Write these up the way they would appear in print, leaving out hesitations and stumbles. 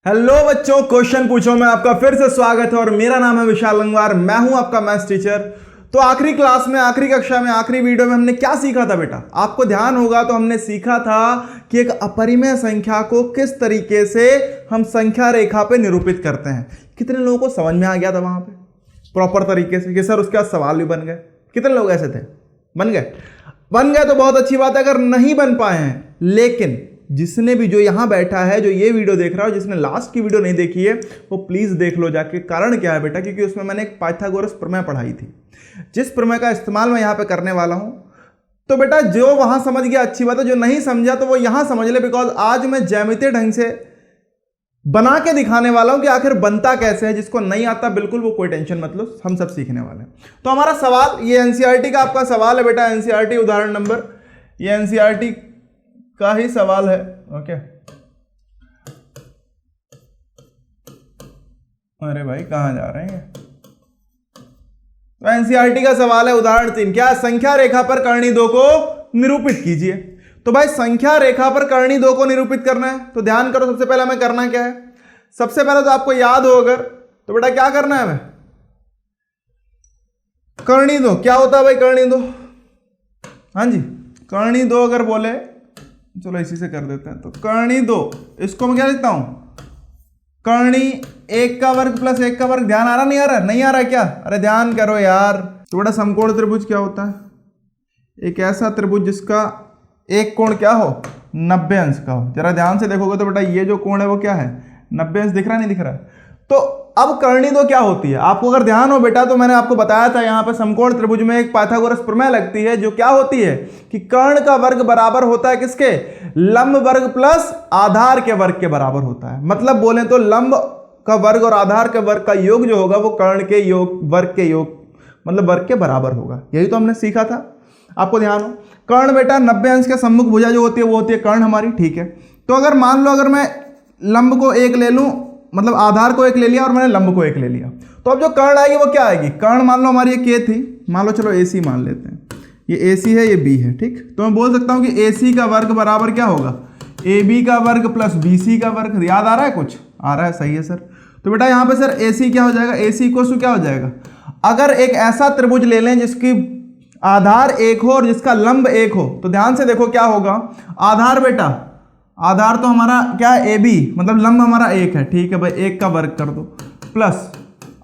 Hello बच्चों, question पूछो में आपका फिर से स्वागत है और मेरा नाम है विशाल लंगवार। मैं हूं आपका मैथ्स टीचर। तो आखिरी क्लास में, आखिरी कक्षा में, आखिरी वीडियो में हमने क्या सीखा था बेटा? आपको ध्यान होगा तो हमने सीखा था कि एक अपरिमेय संख्या को किस तरीके से हम संख्या रेखा पे निरूपित करते हैं। कितने लोगों को समझ में आ गया था वहां पे प्रॉपर तरीके से कि सर उसके बाद सवाल भी बन गए? कितने लोग ऐसे थे? बन गए तो बहुत अच्छी बात है। अगर नहीं बन पाए हैं, लेकिन जिसने भी, जो यहां बैठा है, जो ये वीडियो देख रहा है, जिसने लास्ट की वीडियो नहीं देखी है, वो प्लीज देख लो जाके। कारण क्या है बेटा? क्योंकि उसमें मैंने एक पाइथागोरस प्रमेय पढ़ाई थी, जिस प्रमेय का इस्तेमाल मैं यहां पे करने वाला हूं। तो बेटा जो वहां समझ गया अच्छी बात है, जो नहीं समझा तो वो यहां समझ ले, बिकॉज आज मैं ज्यामितीय ढंग से बना के दिखाने वाला हूं कि आखिर बनता कैसे है। जिसको नहीं आता बिल्कुल वो कोई टेंशन मत लो, हम सब सीखने वाले हैं। तो हमारा सवाल, ये एनसीईआरटी का आपका सवाल है बेटा, एनसीईआरटी उदाहरण नंबर, ये एनसीईआरटी का ही सवाल है। ओके, अरे भाई कहां जा रहे हैं? तो एनसीईआरटी का सवाल है उदाहरण 3, क्या? संख्या रेखा पर कर्णी दो को निरूपित कीजिए। तो भाई संख्या रेखा पर कर्णी दो को निरूपित करना है तो ध्यान करो, सबसे पहले हमें करना क्या है? सबसे पहले तो आपको याद हो अगर, तो बेटा क्या करना है हमें? कर्णी दो क्या होता है भाई? कर्णी दो, हाँ जी, कर्णी दो अगर बोले, चलो इसी से कर देते हैं। तो कर्णी दो, इसको मैं क्या लिखता हूं? कर्णी एक का वर्ग प्लस एक का वर्ग। ध्यान आ रहा नहीं आ रहा? नहीं आ रहा क्या? अरे ध्यान करो यार। तो बेटा समकोण त्रिभुज क्या होता है? एक ऐसा त्रिभुज जिसका एक कोण क्या हो? 90 अंश का हो। जरा ध्यान से देखोगे तो बेटा ये जो कोण है वो क्या है? 90 अंश। दिख रहा नहीं दिख रहा? तो अब कर्णी दो क्या होती है? आपको अगर ध्यान हो बेटा तो मैंने आपको बताया था यहां पर समकोण त्रिभुज में एक पाइथागोरस प्रमेय लगती है, जो क्या होती है कि कर्ण का वर्ग बराबर होता है किसके? लंब वर्ग प्लस आधार के वर्ग के बराबर होता है। मतलब बोले तो लंब का वर्ग और आधार के वर्ग का योग जो होगा वो कर्ण के योग, वर्ग के योग, मतलब वर्ग के बराबर होगा। यही तो हमने सीखा था, आपको ध्यान हो। कर्ण बेटा 90 अंश के सम्मुख भुजा जो होती है वो होती है कर्ण हमारी, ठीक है। तो अगर मान लो अगर मैं लंब को एक ले लूं, मतलब आधार को एक ले लिया और मैंने लंब को एक ले लिया, तो अब जो कर्ण आएगी वो क्या आएगी? कर्ण मान लो हमारी ये के थी, मान लो चलो एसी मान लेते हैं, ये एसी है ये बी है, ठीक। तो मैं बोल सकता हूं कि एसी का वर्ग बराबर क्या होगा? ए बी का वर्ग प्लस बी सी का वर्ग। याद आ रहा है? कुछ आ रहा है? सही है सर। तो बेटा यहाँ पे सर एसी क्या हो जाएगा? एसी इक्वल टू क्या हो जाएगा? अगर एक ऐसा त्रिभुज ले लें जिसकी आधार एक हो और जिसका लंब एक हो, तो ध्यान से देखो क्या होगा। आधार बेटा, आधार तो हमारा क्या है? ए बी, मतलब लंब हमारा एक है, ठीक है भाई, एक का वर्ग कर दो, प्लस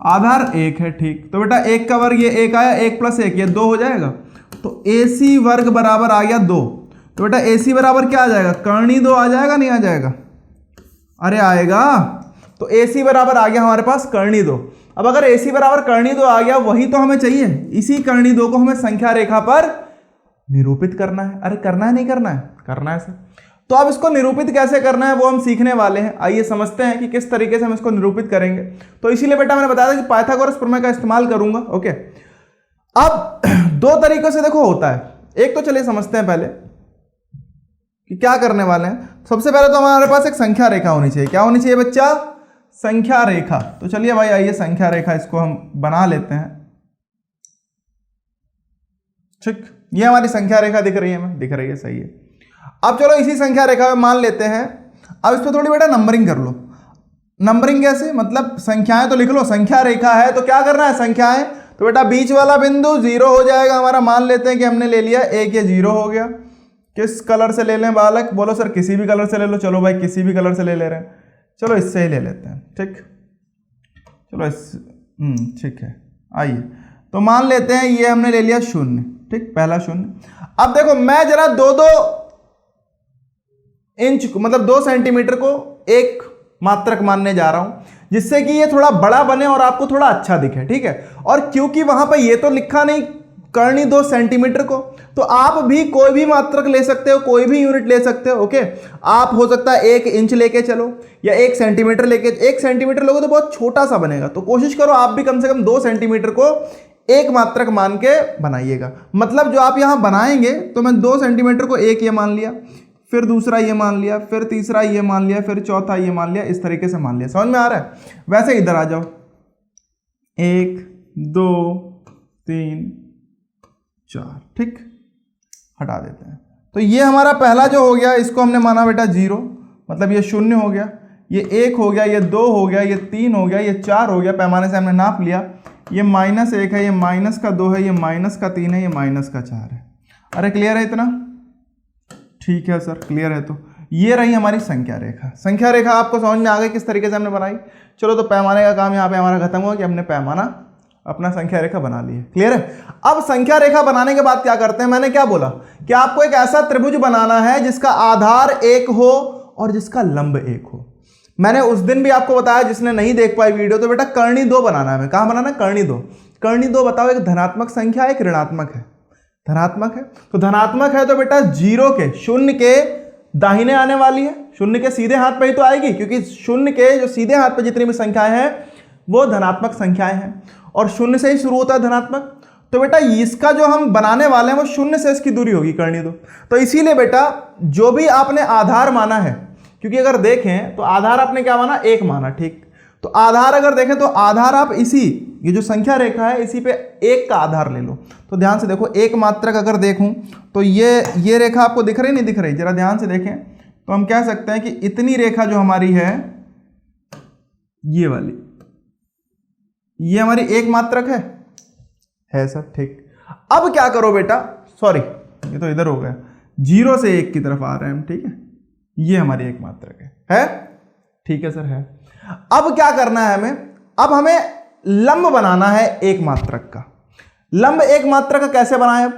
आधार एक है, ठीक। तो बेटा एक का वर्ग ये एक आया, एक प्लस एक ये दो हो जाएगा। तो एसी वर्ग बराबर आ गया 2। तो बेटा एसी बराबर क्या आ जाएगा? कर्णी 2 आ जाएगा, नहीं आ जाएगा? अरे आएगा। तो एसी बराबर आ गया हमारे पास कर्णी 2। अब अगर एसी बराबर कर्णी 2 आ गया, वही तो हमें चाहिए। इसी कर्णी 2 को हमें संख्या रेखा पर निरूपित करना है। अरे करना है नहीं करना है? करना है सर। तो अब इसको निरूपित कैसे करना है वो हम सीखने वाले हैं। आइए समझते हैं कि किस तरीके से हम इसको निरूपित करेंगे। तो इसीलिए बेटा मैंने बताया था कि पाइथागोरस प्रमेय का इस्तेमाल करूंगा। ओके, अब दो तरीकों से देखो होता है। एक तो चलिए समझते हैं पहले कि क्या करने वाले हैं। सबसे पहले तो हमारे पास एक संख्या रेखा होनी चाहिए। क्या होनी चाहिए बच्चा? संख्या रेखा। तो चलिए भाई आइए संख्या रेखा इसको हम बना लेते हैं, ठीक। ये हमारी संख्या रेखा दिख रही है हमें? दिख रही है, सही है। अब चलो इसी संख्या रेखा में मान लेते हैं, अब इस पर थोड़ी बेटा नंबरिंग कर लो। नंबरिंग कैसे? मतलब संख्याएं तो लिख लो, संख्या रेखा है तो क्या करना है? संख्याएं। तो बेटा बीच वाला बिंदु 0 हो जाएगा हमारा। मान लेते हैं कि हमने ले लिया एक, ये 0 हो गया। किस कलर से ले लें बालक? बोलो सर किसी भी कलर से ले लो। चलो भाई किसी भी कलर से ले रहे हैं, चलो इससे ही ले लेते हैं, ठीक। चलो इस ठीक है। आइए तो मान लेते हैं ये हमने ले लिया 0, ठीक, पहला 0। अब देखो मैं जरा 2-2 इंच को, मतलब 2 सेंटीमीटर को एक मात्रक मानने जा रहा हूं, जिससे कि ये थोड़ा बड़ा बने और आपको थोड़ा अच्छा दिखे, ठीक है। और क्योंकि वहां पर ये तो लिखा नहीं कर्णी 2 सेंटीमीटर को, तो आप भी कोई भी मात्रक ले सकते हो, कोई भी यूनिट ले सकते हो। ओके, आप हो सकता है 1 इंच लेके चलो या 1 सेंटीमीटर लेके। 1 सेंटीमीटर लोगे तो बहुत छोटा सा बनेगा, तो कोशिश करो आप भी कम से कम 2 सेंटीमीटर को एक मात्रक मान के बनाइएगा। मतलब जो आप यहां बनाएंगे, तो मैं 2 सेंटीमीटर को एक ये मान लिया, फिर दूसरा ये मान लिया, फिर तीसरा ये मान लिया, फिर चौथा ये मान लिया, इस तरीके से मान लिया। समझ में आ रहा है? वैसे इधर आ जाओ, 1 2 3 4, ठीक, हटा देते हैं। तो ये हमारा पहला जो हो गया, इसको हमने माना बेटा 0, मतलब ये 0 हो गया। ये 1 हो गया, ये 2 हो गया, ये 3 हो गया, ये 4 हो गया, पैमाने से हमने नाप लिया। ये -1 है, ये -2 है, ये -3 है, ये -4 है। अरे क्लियर है इतना? ठीक है सर, क्लियर है। तो ये रही हमारी संख्या रेखा। संख्या रेखा आपको समझ में आ गई किस तरीके से हमने बनाई? चलो, तो पैमाने का काम यहाँ पे हमारा खत्म हुआ कि हमने पैमाना अपना संख्या रेखा बना ली है। क्लियर है? अब संख्या रेखा बनाने के बाद क्या करते हैं? मैंने क्या बोला कि आपको एक ऐसा त्रिभुज बनाना है जिसका आधार 1 हो और जिसका लंब 1 हो। मैंने उस दिन भी आपको बताया, जिसने नहीं देख पाई वीडियो, तो बेटा कर्णी 2 बनाना है। हमें कहाँ बनाना है? कर्णी 2। कर्णी 2 बताओ, एक धनात्मक संख्या एक ऋणात्मक है। धनात्मक है, तो धनात्मक है तो बेटा 0 के, 0 के दाहिने आने वाली है, 0 के सीधे हाथ पे ही तो आएगी, क्योंकि 0 के जो सीधे हाथ पे जितनी भी संख्याएं हैं वो धनात्मक संख्याएं हैं, और 0 से ही शुरू होता है धनात्मक। तो बेटा इसका जो हम बनाने वाले हैं वो 0 से इसकी दूरी होगी कर्णी 2। तो इसीलिए बेटा जो भी आपने आधार माना है, क्योंकि अगर देखें तो आधार आपने क्या माना? 1 माना, ठीक। तो आधार अगर देखें तो आधार आप इसी, ये जो संख्या रेखा है इसी पे 1 का आधार ले लो। तो ध्यान से देखो, एक मात्रक अगर देखूं तो ये रेखा आपको दिख रही नहीं दिख रही? जरा ध्यान से देखें तो हम कह सकते हैं कि इतनी रेखा जो हमारी है, ये वाली, ये हमारी एक मात्रक है सर, ठीक। अब क्या करो बेटा, सॉरी ये तो इधर हो गया, 0 से 1 की तरफ आ रहे हैं हम, ठीक है। ये हमारी एक मात्रक है? ठीक है सर, है। अब क्या करना है हमें? अब हमें लंब बनाना है एक मात्रक का। लंब एक मात्रक का कैसे बनाएं?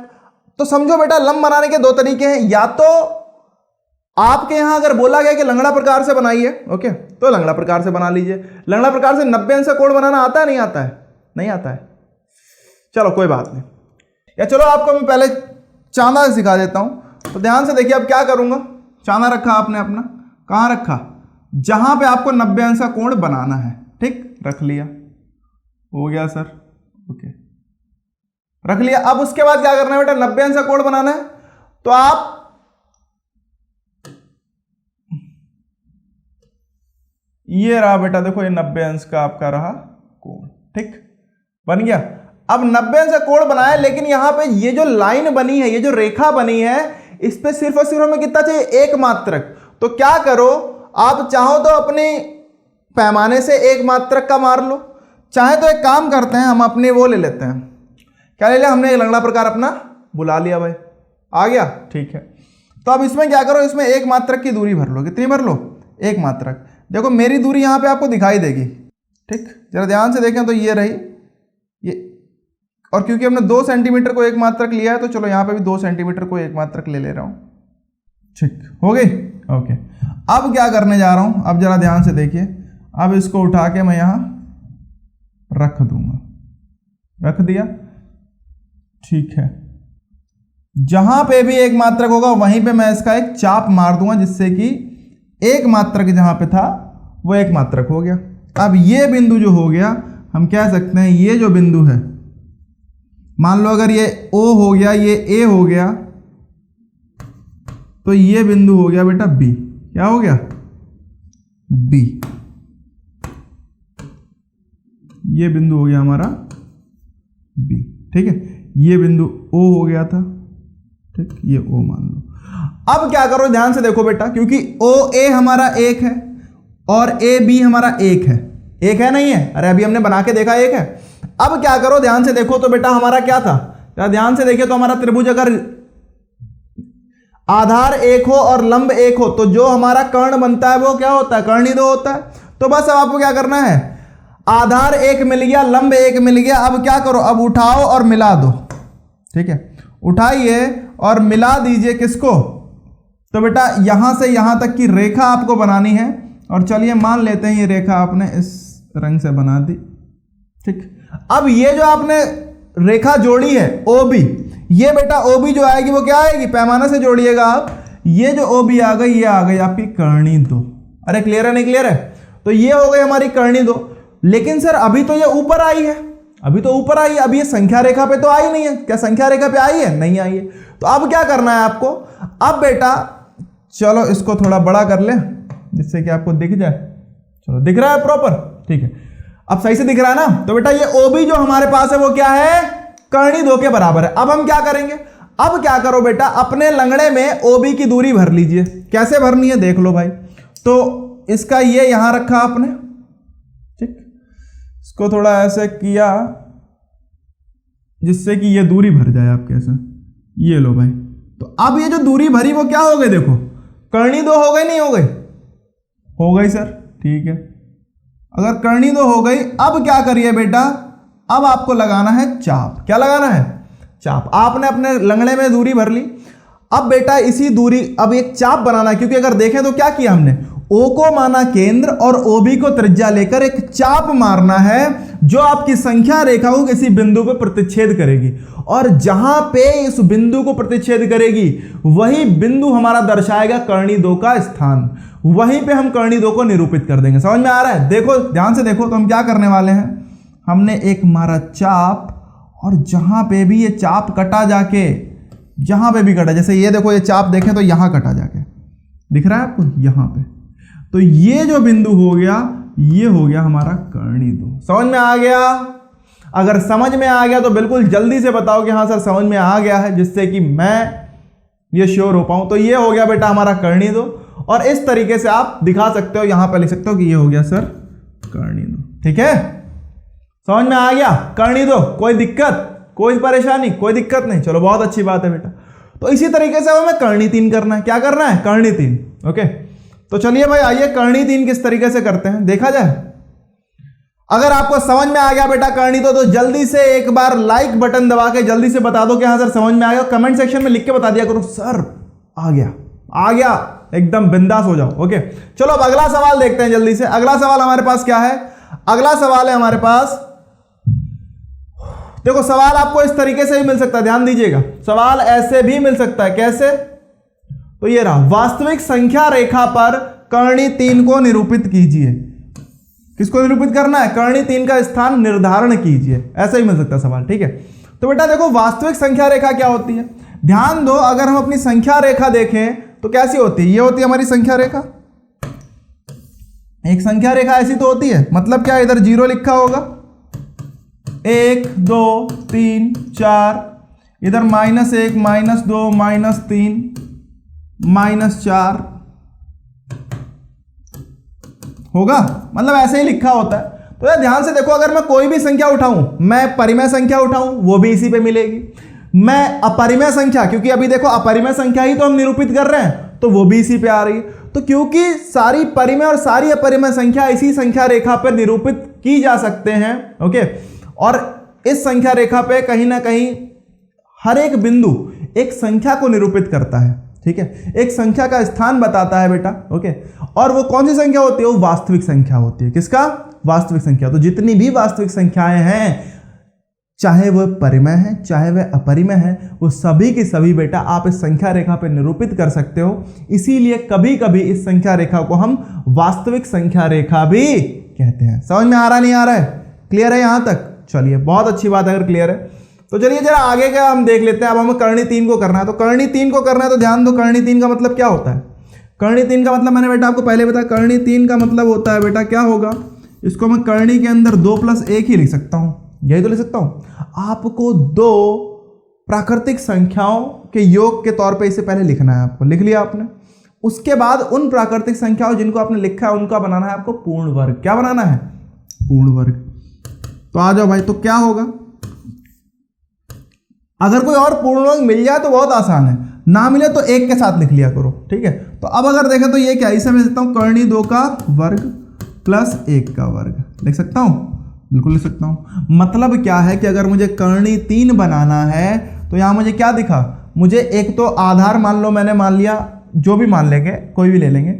तो समझो बेटा, लंब बनाने के 2 तरीके हैं। या तो आपके यहां अगर बोला गया कि लंगड़ा प्रकार से बनाइए, ओके, तो लंगड़ा प्रकार से बना लीजिए। लंगड़ा प्रकार से 90 अंश का कोण बनाना आता है? नहीं आता है? नहीं आता है, चलो कोई बात नहीं। या चलो आपको मैं पहले चांदा सिखा देता हूं। तो ध्यान से देखिए, अब क्या करूंगा, चांदा रखा आपने अपना, कहां रखा? जहां पे आपको 90 अंश का कोण बनाना है, ठीक, रख लिया, हो गया सर, ओके, रख लिया। अब उसके बाद क्या करना है बेटा? 90 अंश का कोण बनाना है, तो आप ये रहा बेटा, देखो ये 90 अंश का आपका रहा कोण, ठीक, बन गया। अब 90 अंश का कोण बनाया, लेकिन यहां पे ये जो लाइन बनी है, ये जो रेखा बनी है, इस पे सिर्फ और सिर्फ हमें कितना चाहिए? एक मात्रक। तो क्या करो, आप चाहो तो अपने पैमाने से एक मात्रक का मार लो, चाहे तो एक काम करते हैं, हम अपने वो ले लेते हैं, क्या ले लिया हमने? लंगड़ा प्रकार अपना बुला लिया भाई, आ गया, ठीक है। तो अब इसमें क्या करो, इसमें एक मात्रक की दूरी भर लो। कितनी भर लो? एक मात्रक। देखो मेरी दूरी यहां पे आपको दिखाई देगी, ठीक, जरा ध्यान से देखें तो ये रही ये, और क्योंकि हमने 2 सेंटीमीटर को एक मात्रक लिया है, तो चलो यहां पे भी 2 सेंटीमीटर को एक मात्रक ले रहा हूं, ठीक, हो गई, ओके। अब क्या करने जा रहा हूं? अब जरा ध्यान से देखिए, अब इसको उठा के मैं यहां रख दूंगा, रख दिया, ठीक है। जहां पे भी एक मात्रक होगा वहीं पे मैं इसका एक चाप मार दूंगा, जिससे कि एक मात्रक जहां पे था वो एक मात्रक हो गया। अब ये बिंदु जो हो गया, हम कह सकते हैं ये जो बिंदु है, मान लो अगर ये O हो गया, ये A हो गया, तो ये बिंदु हो गया बेटा B। क्या हो गया? B। ये बिंदु हो गया हमारा B, ठीक है। ये बिंदु O हो गया था, ठीक, ये O मान लो। अब क्या करो, ध्यान से देखो बेटा, क्योंकि OA हमारा 1 है और AB हमारा 1 है, 1 है नहीं है? अरे अभी हमने बना के देखा 1 है। अब क्या करो, ध्यान से देखो तो बेटा हमारा क्या था, ध्यान से देखिए तो हमारा त्रिभुज अगर आधार 1 हो और लंब 1 हो, तो जो हमारा कर्ण बनता है वो क्या होता है? कर्णी 2 होता है। तो बस अब आपको क्या करना है, आधार 1 मिल गया, लंब 1 मिल गया, अब क्या करो, अब उठाओ और मिला दो, ठीक है, उठाइए और मिला दीजिए किसको? तो बेटा यहां से यहां तक की रेखा आपको बनानी है, और चलिए मान लेते हैं ये रेखा आपने इस रंग से बना दी, ठीक। अब ये जो आपने रेखा जोड़ी है OB, ये बेटा OB जो आएगी वो क्या आएगी? पैमाना से जोड़िएगा आप, ये जो OB आ गई, ये आ गई आपकी कर्णी 2। अरे क्लियर है नहीं क्लियर है? तो ये हो गई हमारी कर्णी 2। लेकिन सर अभी तो ये ऊपर आई है, अभी तो ऊपर आई है, अभी ये संख्या रेखा पे तो आई नहीं है। क्या संख्या रेखा पे आई है? नहीं आई है। तो अब क्या करना है आपको? अब बेटा चलो इसको थोड़ा बड़ा कर ले, जिससे कि आपको दिख जाए। चलो दिख रहा है प्रॉपर, ठीक है, अब सही से दिख रहा है ना? तो बेटा ये OB जो हमारे पास है वो क्या है? कर्णी 2 के बराबर है। अब हम क्या करेंगे? अब क्या करो बेटा, अपने लंगड़े में OB की दूरी भर लीजिए। कैसे भरनी है देख लो भाई। तो इसका ये यहां रखा आपने, ठीक, इसको थोड़ा ऐसे किया जिससे कि ये दूरी भर जाए आपके ऐसे, ये लो भाई। तो अब ये जो दूरी भरी वो क्या हो गई, देखो कर्णी दो हो गई, नहीं हो गई? हो गई सर, ठीक है। अगर कर्णी दो हो गई, अब क्या करिए बेटा, अब आपको लगाना है चाप। क्या लगाना है? चाप। आपने अपने लंगड़े में दूरी भर ली, अब बेटा इसी दूरी, अब एक चाप बनाना है, क्योंकि अगर देखें तो क्या किया हमने, O को माना केंद्र और OB को त्रिज्या लेकर एक चाप मारना है जो आपकी संख्या रेखा को किसी बिंदु पर प्रतिच्छेद करेगी, और जहां पे इस बिंदु को प्रतिच्छेद करेगी वही बिंदु हमारा दर्शाएगा कर्णी दो का स्थान। वहीं पे हम कर्णी दो को निरूपित कर देंगे। समझ में आ रहा है? देखो ध्यान से देखो, तो हम क्या करने वाले हैं, हमने एक मारा चाप, और जहां पे भी ये चाप कटा जाके, जहां पे भी कटा, जैसे ये देखो ये चाप देखें तो यहां कटा जाके, दिख रहा है आपको यहां पे, तो ये जो बिंदु हो गया ये हो गया हमारा कर्णी दो। समझ में आ गया? अगर समझ में आ गया तो बिल्कुल जल्दी से बताओ कि हाँ सर समझ में आ गया है, जिससे कि मैं ये श्योर हो पाऊं। तो ये हो गया बेटा हमारा कर्णी दो, और इस तरीके से आप दिखा सकते हो, यहां पर लिख सकते हो कि ये हो गया सर कर्णी दो। ठीक है, समझ में आ गया? कर्णी दो, कोई दिक्कत, कोई परेशानी, कोई दिक्कत नहीं। चलो बहुत अच्छी बात है बेटा। तो इसी तरीके से हमें कर्णी तीन करना है। क्या करना है? कर्णी तीन। ओके, तो चलिए भाई आइए कर्णी तीन किस तरीके से करते हैं देखा जाए। अगर आपको समझ में आ गया बेटा कर्णी दो, तो जल्दी से एक बार लाइक बटन दबा के जल्दी से बता दो कि हाँ सर समझ में आ गया। कमेंट सेक्शन में लिख के बता दिया करो सर आ गया, आ गया, एकदम बिंदास हो जाओ। ओके, चलो अब अगला सवाल देखते हैं जल्दी से। अगला सवाल हमारे पास क्या है? अगला सवाल है हमारे पास, देखो सवाल आपको इस तरीके से भी मिल सकता है, ध्यान दीजिएगा। सवाल ऐसे भी मिल सकता है, कैसे? तो ये रहा, वास्तविक संख्या रेखा पर कर्णी तीन को निरूपित कीजिए। किसको निरूपित करना है? कर्णी तीन का स्थान निर्धारण कीजिए। ऐसा ही मिल सकता है सवाल। ठीक है, तो बेटा देखो वास्तविक संख्या रेखा क्या होती है, ध्यान दो। अगर हम अपनी संख्या रेखा देखें तो कैसी होती है? ये होती है हमारी संख्या रेखा। एक संख्या रेखा ऐसी तो होती है, मतलब क्या, इधर 0 लिखा होगा, 1 2 3 4, इधर -1 -2 -3 -4 होगा, मतलब ऐसे ही लिखा होता है। तो यार ध्यान से देखो, अगर मैं कोई भी संख्या उठाऊं, मैं परिमेय संख्या उठाऊं वो भी इसी पे मिलेगी। मैं अपरिमेय संख्या, क्योंकि अभी देखो अपरिमेय संख्या ही तो हम निरूपित कर रहे हैं, तो वो भी इसी पे आ रही है। तो क्योंकि सारी परिमेय और सारी अपरिमेय संख्या इसी संख्या रेखा पर निरूपित की जा सकते हैं। ओके, और इस संख्या रेखा पे कहीं ना कहीं हर एक बिंदु एक संख्या को निरूपित करता है। ठीक है, एक संख्या का स्थान बताता है बेटा। ओके, और वो कौन सी संख्या होती है? वो वास्तविक संख्या होती है। किसका? वास्तविक संख्या। तो जितनी भी वास्तविक संख्याएं हैं, चाहे वह परिमेय है चाहे वह अपरिमेय है, वो सभी की सभी बेटा आप इस संख्या रेखा पर निरूपित कर सकते हो। इसीलिए कभी कभी इस संख्या रेखा को हम वास्तविक संख्या रेखा भी कहते हैं। समझ में आ रहा नहीं आ रहा है? क्लियर है यहां तक? चलिए बहुत अच्छी बात है अगर क्लियर है। तो चलिए जरा आगे का हम देख लेते हैं। अब हमें कर्णी तीन को करना है, तो कर्णी तीन को करना है तो ध्यान दो, कर्णी तीन का मतलब क्या होता है? कर्णी तीन का मतलब मैंने बेटा आपको पहले बताया, कर्णी तीन का मतलब होता है बेटा क्या होगा, इसको मैं कर्णी के अंदर 2 + 1 ही लिख सकता हूं, यही तो लिख सकता हूं। आपको 2 प्राकृतिक संख्याओं के योग के तौर पे इसे पहले लिखना है, आपको लिख लिया आपने। उसके बाद उन प्राकृतिक संख्याओं जिनको आपने लिखा है उनका बनाना है आपको पूर्ण वर्ग। क्या बनाना है? पूर्ण वर्ग। तो आ जाओ भाई, तो क्या होगा? अगर कोई और पूर्ण वर्ग मिल जाए तो बहुत आसान है, ना मिले तो 1 के साथ लिख लिया करो। ठीक है, तो अब अगर देखें तो ये क्या, इसे मैं लिख सकता हूं कर्णी 2 का वर्ग प्लस 1 का वर्ग, लिख सकता हूं, बिल्कुल लिख सकता हूं। मतलब क्या है कि अगर मुझे कर्णी 3 बनाना है तो यहां मुझे क्या दिखा, मुझे एक तो आधार मान लो, मैंने मान लिया, जो भी मान लेंगे, कोई भी ले लेंगे।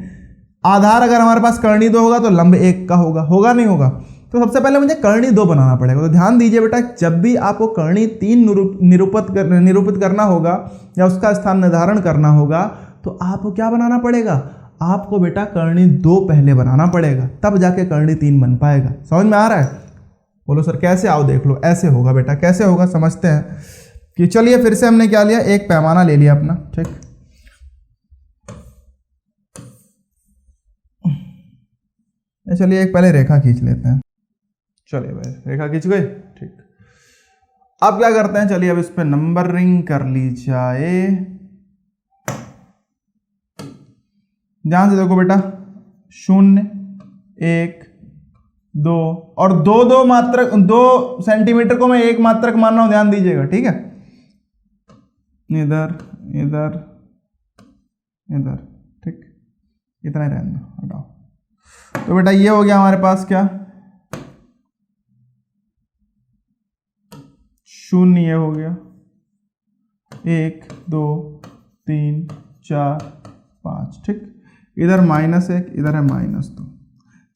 आधार अगर हमारे पास कर्णी 2 होगा तो लंब 1 का होगा, होगा नहीं होगा? तो सबसे पहले मुझे कर्णी 2 बनाना पड़ेगा। तो ध्यान दीजिए बेटा, जब भी आपको कर्णी 3 निरूपित करना होगा या उसका स्थान निर्धारण करना होगा, तो आपको क्या बनाना पड़ेगा? आपको बेटा कर्णी 2 पहले बनाना पड़ेगा, तब जाके कर्णी 3 बन पाएगा। समझ में आ रहा है? बोलो सर कैसे? आओ देख लो, ऐसे होगा बेटा। कैसे होगा समझते हैं। कि चलिए फिर से हमने क्या लिया, एक पैमाना ले लिया अपना। ठीक, चलिए एक पहले रेखा खींच लेते हैं। चलिए भाई रेखा खींच गई। ठीक, अब क्या करते हैं, चलिए अब इस पे नंबरिंग कर ली जाए। ध्यान से देखो बेटा, 0 1 2 और 2 मात्रक 2 सेंटीमीटर को मैं 1 मात्रक मान रहा हूं, ध्यान दीजिएगा, ठीक है। इधर इधर इधर, ठीक, इतना ही रहने दो, हटाओ। तो बेटा ये हो गया हमारे पास क्या, 0 ये हो गया, 1 2 3 4 5, ठीक। इधर -1, इधर है -2।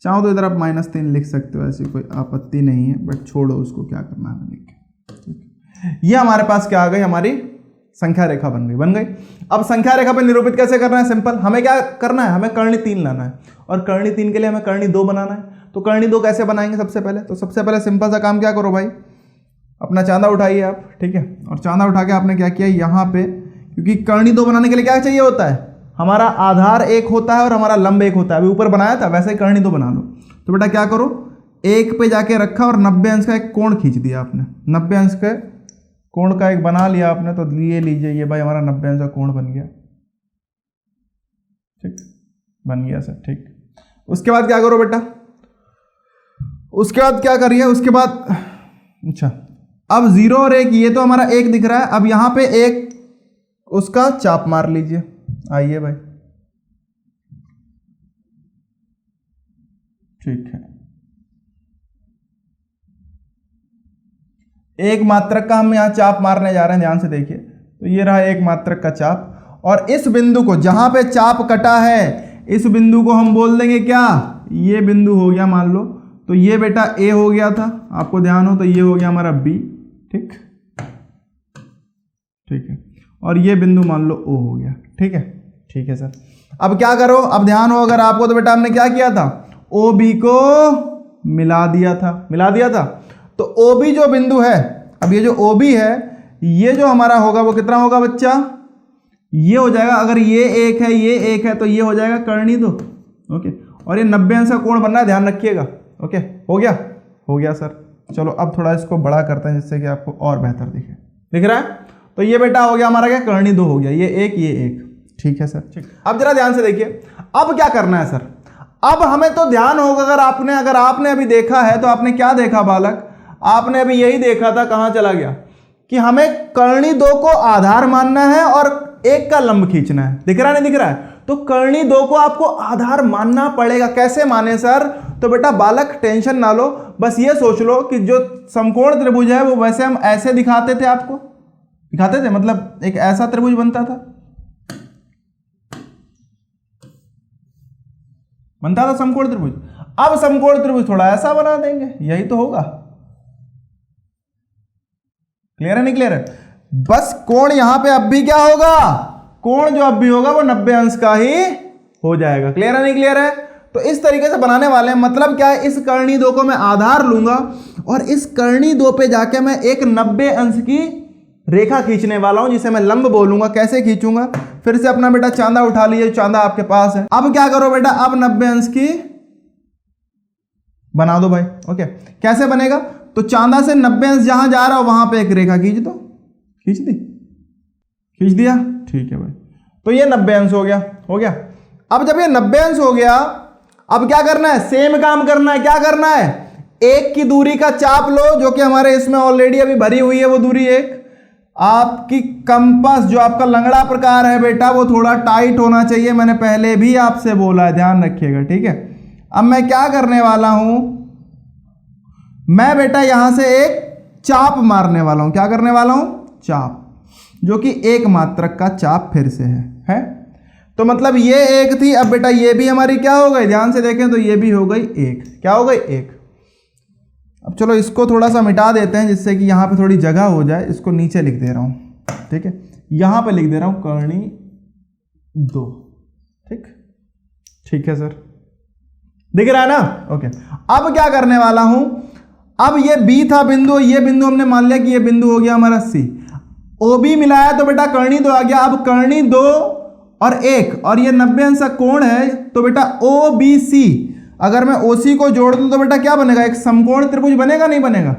चाहो तो इधर आप -3 लिख सकते हो, ऐसी कोई आपत्ति नहीं है, बट छोड़ो उसको, क्या करना है लिख के, ठीक। ये हमारे पास क्या आ गई, हमारी संख्या रेखा बन गई। अब संख्या रेखा पे निरूपित कैसे करना है, सिंपल, हमें क्या करना है, हमें कर्णी 3 लाना है, और कर्णी 3 के लिए हमें कर्णी 2 बनाना है। तो कर्णी 2 कैसे बनाएंगे सबसे पहले, तो सबसे पहले सिंपल सा काम क्या करो भाई, अपना चांदा उठाइए आप, ठीक है, और चांदा उठा के आपने क्या किया यहाँ पे, क्योंकि कर्णी 2 बनाने के लिए क्या चाहिए होता है, हमारा आधार 1 होता है और हमारा लंब 1 होता है। अभी ऊपर बनाया था, वैसे ही कर्णी 2 बना लो। तो बेटा क्या करो, 1 पे जाके रखा और 90 अंश का एक कोण खींच दिया आपने, 90 अंश के कोण का एक बना लिया आपने। तो लिए लीजिए, ये भाई हमारा 90 अंश का कोण बन गया, ठीक, बन गया सर, ठीक। उसके बाद क्या करो बेटा, उसके बाद क्या करिए, उसके बाद अच्छा, अब 0 और 1, ये तो हमारा 1 दिख रहा है, अब यहां पे 1 उसका चाप मार लीजिए, आइए भाई, ठीक है। 1 मात्रक का हम यहाँ चाप मारने जा रहे हैं, ध्यान से देखिए। तो ये रहा 1 मात्रक का चाप, और इस बिंदु को जहां पे चाप कटा है, इस बिंदु को हम बोल देंगे क्या, ये बिंदु हो गया मान लो। तो ये बेटा A हो गया था, आपको ध्यान हो, तो ये हो गया हमारा B, ठीक, ठीक है, और ये बिंदु मान लो O हो गया, ठीक है, ठीक है सर। अब क्या करो, अब ध्यान हो अगर आपको, तो बेटा हमने क्या किया था, OB को मिला दिया था। तो OB जो बिंदु है, अब ये जो OB है, ये जो हमारा होगा वो कितना होगा बच्चा, ये हो जाएगा, अगर ये 1 है, ये 1 है, तो ये हो जाएगा कर्णी 2, ओके। और ये 90 अंश का कोण बनना है, ध्यान रखिएगा, ओके। हो गया सर। चलो अब थोड़ा इसको बड़ा करते हैं, जिससे कि आपको और बेहतर दिखे, दिख रहा है। तो ये बेटा हो गया हमारा क्या, कर्णी 2 हो गया, ये 1, ठीक है सर, ठीक। अब जरा ध्यान से देखिए, अब क्या करना है सर, अब हमें तो ध्यान होगा, अगर आपने अभी देखा है, तो आपने क्या देखा बालक, आपने अभी यही देखा था, कहां चला गया, कि हमें कर्णी 2 को आधार मानना है और 1 का लंब खींचना है, दिख रहा नहीं दिख रहा है। तो कर्णी 2 को आपको आधार मानना पड़ेगा। कैसे माने सर, तो बेटा बालक टेंशन ना लो, बस ये सोच लो कि जो समकोण त्रिभुज है वो वैसे हम ऐसे दिखाते थे, आपको दिखाते थे, मतलब एक ऐसा त्रिभुज बनता था समकोण त्रिभुज। अब समकोण त्रिभुज थोड़ा ऐसा बना देंगे, यही तो होगा। क्लियर है नहीं क्लियर है, बस कोण यहां पे अब भी क्या होगा, कोण जो अब भी होगा वो 90 अंश का ही हो जाएगा। क्लियर है नहीं क्लियर है, तो इस तरीके से बनाने वाले हैं। मतलब क्या है, इस कर्णी 2 को मैं आधार लूंगा और इस कर्णी 2 पे जाके मैं एक 90 अंश की रेखा खींचने वाला हूं, जिसे मैं लंब बोलूंगा। कैसे खींचूंगा, फिर से अपना बेटा चांदा उठा लीजिए, चांदा आपके पास है। अब क्या करो बेटा, अब 90 अंश की बना दो भाई, ओके। कैसे बनेगा, तो चांदा से 90 अंश जहां जा रहा हो वहां पे एक रेखा खींच दो, खींच दिया, ठीक है भाई। तो ये 90 अंश हो गया। अब जब ये 90 अंश हो गया, अब क्या करना है, सेम काम करना है। क्या करना है, 1 की दूरी का चाप लो, जो कि हमारे इसमें ऑलरेडी अभी भरी हुई है, वो दूरी 1। आपकी कंपास जो आपका लंगड़ा प्रकार है बेटा, वो थोड़ा टाइट होना चाहिए, मैंने पहले भी आपसे बोला है, ध्यान रखिएगा, ठीक है। अब मैं क्या करने वाला हूं, मैं बेटा यहां से एक चाप मारने वाला हूं। क्या करने वाला हूं, चाप, जो कि 1 मात्रक का चाप फिर से है। तो मतलब ये 1 थी, अब बेटा ये भी हमारी क्या हो गई, ध्यान से देखें तो ये भी हो गई 1। क्या हो गई, 1। अब चलो इसको थोड़ा सा मिटा देते हैं, जिससे कि यहाँ पे थोड़ी जगह हो जाए। इसको नीचे लिख दे रहा हूँ, ठीक है, यहाँ पे लिख दे रहा हूँ कर्णी 2, ठीक है सर, दिख रहा है ना, ओके। अब क्या करने वाला हूं, अब ये बी था बिंदु, ये बिंदु हमने मान लिया कि ये बिंदु हो गया हमारा सी। OB मिलाया तो बेटा कर्णी 2 आ गया। अब कर्णी 2 और 1 और ये 90 अंश का कोण है, तो बेटा OBC, अगर मैं OC को जोड़ दूं तो बेटा क्या बनेगा, एक समकोण त्रिभुज बनेगा, नहीं बनेगा।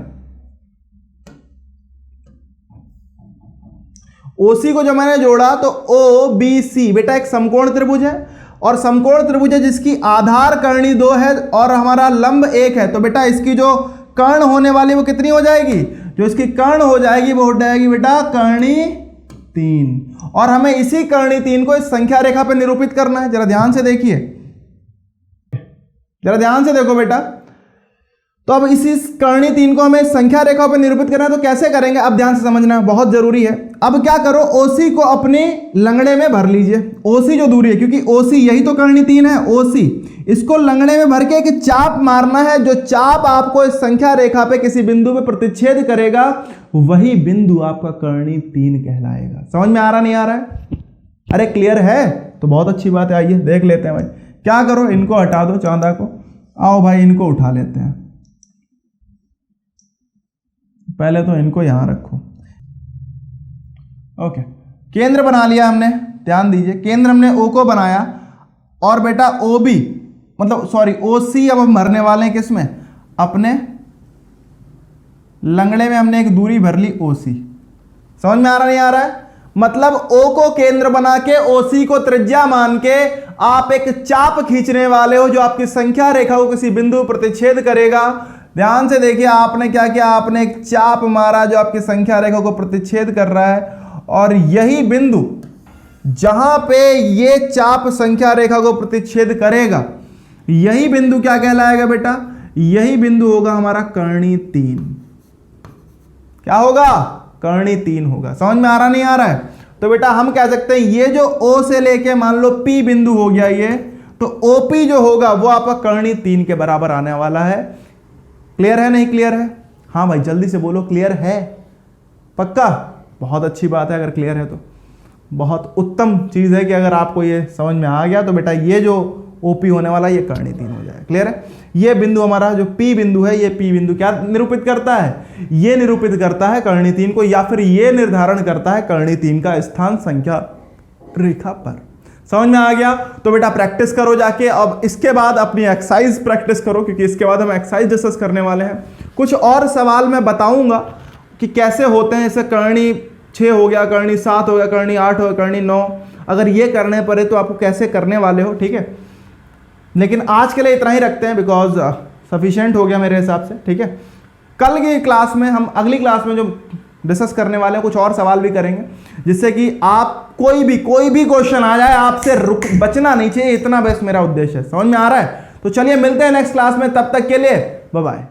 OC को जो मैंने जोड़ा तो OBC बेटा एक समकोण त्रिभुज है। और समकोण त्रिभुज है जिसकी आधार कर्णी 2 है और हमारा लंब 1 है, तो बेटा इसकी जो कर्ण होने वाली वो कितनी हो जाएगी, जो इसकी कर्ण हो जाएगी वो हो जाएगी बेटा कर्णी 3। और हमें इसी कर्णी 3 को इस संख्या रेखा पर निरूपित करना है। जरा ध्यान से देखिए, जरा ध्यान से देखो बेटा। तो अब इसी कर्णी 3 को हमें संख्या रेखा पर निरूपित करना है, तो कैसे करेंगे अब ध्यान से समझना, बहुत जरूरी है। अब क्या करो, OC को अपने लंगड़े में भर लीजिए। OC जो दूरी है, क्योंकि OC यही तो कर्णी 3 है, OC इसको लंगड़े में भर के एक चाप मारना है। जो चाप आपको इस संख्या रेखा पे किसी बिंदु पे प्रतिच्छेद करेगा वही बिंदु आपका कर्णी 3 कहलाएगा। समझ में आ रहा नहीं आ रहा है? अरे क्लियर है? तो बहुत अच्छी बात है, आइए देख लेते हैं भाई। क्या करो, इनको हटा दो चांदा को, आओ भाई इनको उठा लेते हैं। पहले तो इनको यहां रखो। ओके, केंद्र बना लिया हमने, ध्यान दीजिए केंद्र हमने O को बनाया और बेटा OB मतलब सॉरी OC अब हम भरने वाले हैं किसमें, अपने लंगड़े में हमने एक दूरी भर ली OC। समझ में आ रहा नहीं आ रहा है? मतलब O को केंद्र बना के OC को त्रिज्या मान के आप एक चाप खींचने वाले हो जो आपकी संख्या रेखा को किसी बिंदु पर प्रतिच्छेद करेगा। ध्यान से देखिए, आपने क्या किया, आपने एक चाप मारा जो आपकी संख्या रेखा को प्रतिच्छेद कर रहा है, और यही बिंदु जहां पे ये चाप संख्या रेखा को प्रतिच्छेद करेगा यही बिंदु क्या कहलाएगा बेटा, यही बिंदु होगा हमारा कर्णी 3। क्या होगा, कर्णी 3 होगा। समझ में आ रहा नहीं आ रहा है? तो बेटा हम कह सकते हैं ये जो O से लेके मान लो P बिंदु हो गया ये, तो OP जो होगा वो आपका कर्णी 3 के बराबर आने वाला है। क्लियर है नहीं क्लियर है? हाँ भाई जल्दी से बोलो, क्लियर है? पक्का? बहुत अच्छी बात है, अगर क्लियर है तो बहुत उत्तम चीज़ है कि अगर आपको ये समझ में आ गया तो बेटा ये जो OP होने वाला है ये कर्णी 3 हो जाए। क्लियर है? ये बिंदु हमारा जो P बिंदु है, ये P बिंदु क्या निरूपित करता है, ये निरूपित करता है कर्णी 3 को, या फिर ये निर्धारण करता है कर्णी 3 का स्थान संख्या रेखा पर। समझ में आ गया? तो बेटा प्रैक्टिस करो जाके। अब इसके बाद अपनी एक्सरसाइज प्रैक्टिस करो, क्योंकि इसके बाद हम एक्सरसाइज डिस्कस करने वाले हैं। कुछ और सवाल मैं बताऊंगा कि कैसे होते हैं, जैसे कर्णी 6 हो गया, कर्णी 7 हो गया, कर्णी 8 हो गया, कर्णी 9, अगर ये करने पड़े तो आपको कैसे करने वाले हो। ठीक है, लेकिन आज के लिए इतना ही रखते हैं, बिकॉज सफिशिएंट हो गया मेरे हिसाब से। ठीक है, कल की क्लास में हम अगली क्लास में जो डिस्कस करने वाले हैं कुछ और सवाल भी करेंगे, जिससे कि आप कोई भी क्वेश्चन आ जाए आपसे बचना नहीं चाहिए, इतना बेस्ट मेरा उद्देश्य है। समझ में आ रहा है? तो चलिए मिलते हैं नेक्स्ट क्लास में, तब तक के लिए बाय बाय।